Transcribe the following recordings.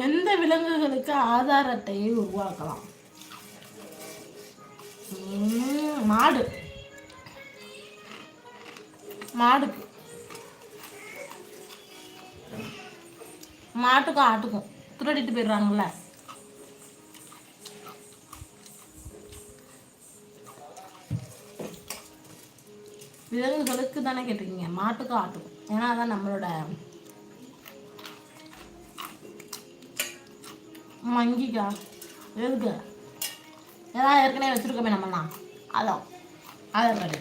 எந்த விலங்குகளுக்கு ஆதார் அட்டையை உருவாக்கலாம்? மாடு. மாடுக்கு, மாட்டுக்கும் ஆட்டுக்கும் திருடிட்டு போயிடுறாங்கல்ல. விலங்குகளுக்கு தானே கேட்டிருக்கீங்க, மாட்டுக்கும் ஆட்டுக்கும். ஏன்னா அதான் நம்மளோட மங்கிக்கா. எதுக்கு? ஏதாவது ஏற்கனவே வச்சுருக்கோமே நம்மலாம். அதான் ஆதார் கார்டு.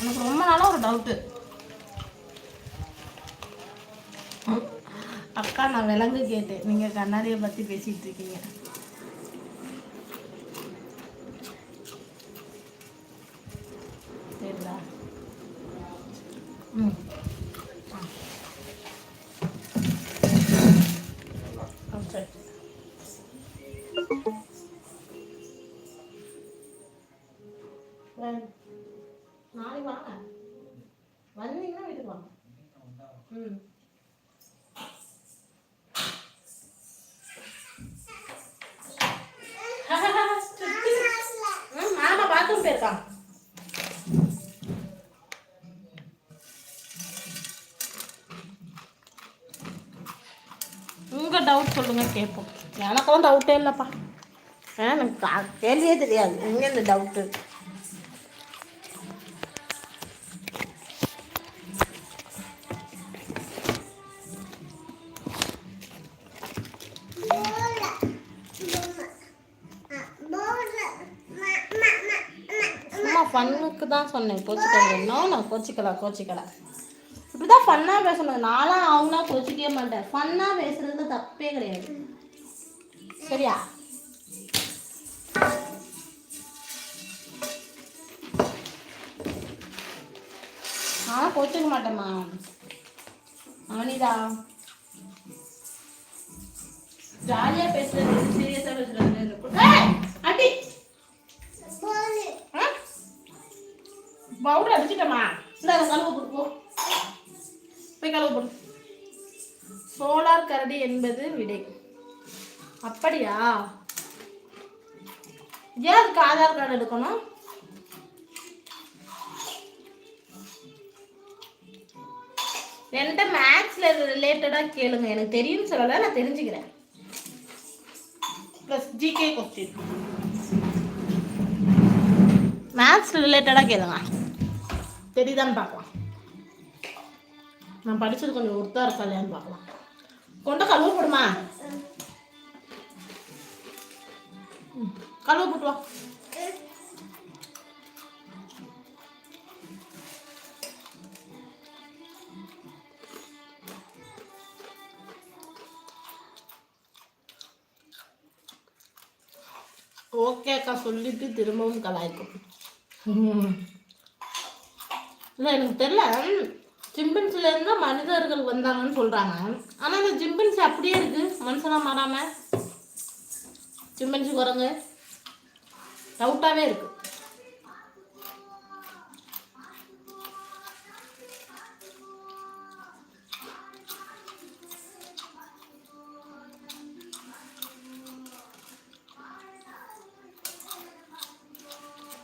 எனக்கு ரொம்ப நாளாக ஒரு டவுட்டு. அக்கா நான் விலங்கு கேட்டேன், நீங்கள் கண்ணாடியை பற்றி பேசிகிட்டு இருக்கீங்க. சரிதா? ம் சரி. நாளைக்கு வாங்க, வந்தீங்கன்னா வீட்டுக்கு வாங்க. ம் மாமா பாத்ரூம் போயிருக்கான். உங்கள் டவுட் சொல்லுங்கள் கேட்போம். எனக்கும் டவுட்டே இல்லைப்பா. எனக்கு கேள்வியே தெரியாது. இங்கே இந்த டவுட்டு சும்மா ஃபன்னுக்கு தான் சொன்னேன். கோச்சிக்கல. இன்னும் நான் கோச்சிக்கல. இப்படிதான் ஃபன்னாக பேசணும். நான்லாம் அவங்களாம் கோச்சிக்கவே மாட்டேன். ஃபன்னாக பேசுறது தப்பே கிடையாது. சரியா? ஆனால் கோச்சிக்க மாட்டேம்மா. அவனிதா ஜாலியாக பேசுறது, சீரியஸாக பேசுறது. அடி பவுடர் அடிச்சுட்டமா. இந்த கழுவு போட்டு போய் கழுவு போடு. சோலார் கரடி என்பது விடை. அப்படியா? ஏன் அதுக்கு ஆதார் கார்டு எடுக்கணும்? என்கிட்ட மேக்ஸ்ல ரிலேட்டடாக கேளுங்க. எனக்கு தெரியும்னு சொல்லலை, நான் தெரிஞ்சுக்கிறேன். ப்ளஸ் ஜிகே கொஸ்டின் மேத்ஸ் ரிலேட்டடாக கேளுங்க. தெரியுதான்னு பார்க்கலாம். நான் படித்தது கொஞ்சம் ஒருத்தா இருக்கா இல்லையான்னு பார்க்கலாம். கொண்ட கழுவு போடுமா. கழுவு போட்டு வா. ஓகே அக்கா சொல்லிட்டு திரும்பவும் கலாய்க்கும். இல்லை எனக்கு தெரியல. சிம்பன்சிலேருந்து மனிதர்கள் வந்தாங்கன்னு சொல்கிறாங்க. ஆனால் அந்த சிம்பன்சி அப்படியே இருக்குது, மனுஷனாக மாறாமல். சிம்பன்சி குரங்கு டவுட்டாகவே இருக்குது.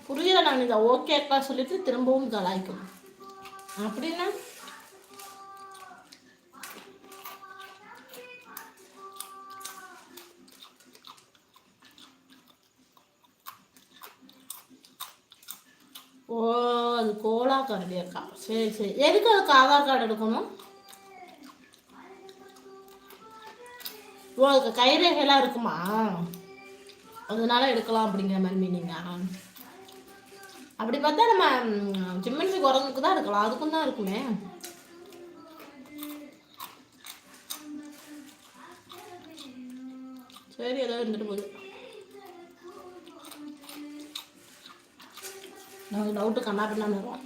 புரியல. நான் இதை ஓகே அக்கா சொல்லிட்டு திரும்பவும் கலாய்க்கும் அப்படின்னா ஓ அது கோலா கரடி அக்கா. சரி சரி. எதுக்கு அதுக்கு ஆதார் கார்டு எடுக்கணும்? ஓ அதுக்கு கைரேகைலாம் இருக்குமா, அதனால எடுக்கலாம் அப்படிங்கிற மாதிரி மீனிங்கா? அப்படி பார்த்தா நம்ம சிம்மன்சி குரங்குக்கு தான் இருக்கலாம், அதுக்கும் தான் இருக்குமே. சரி ஏதோ இருந்துட்டு போகுது. நமக்கு டவுட்டு கண்ணா பின்னான்னு இருக்கும்.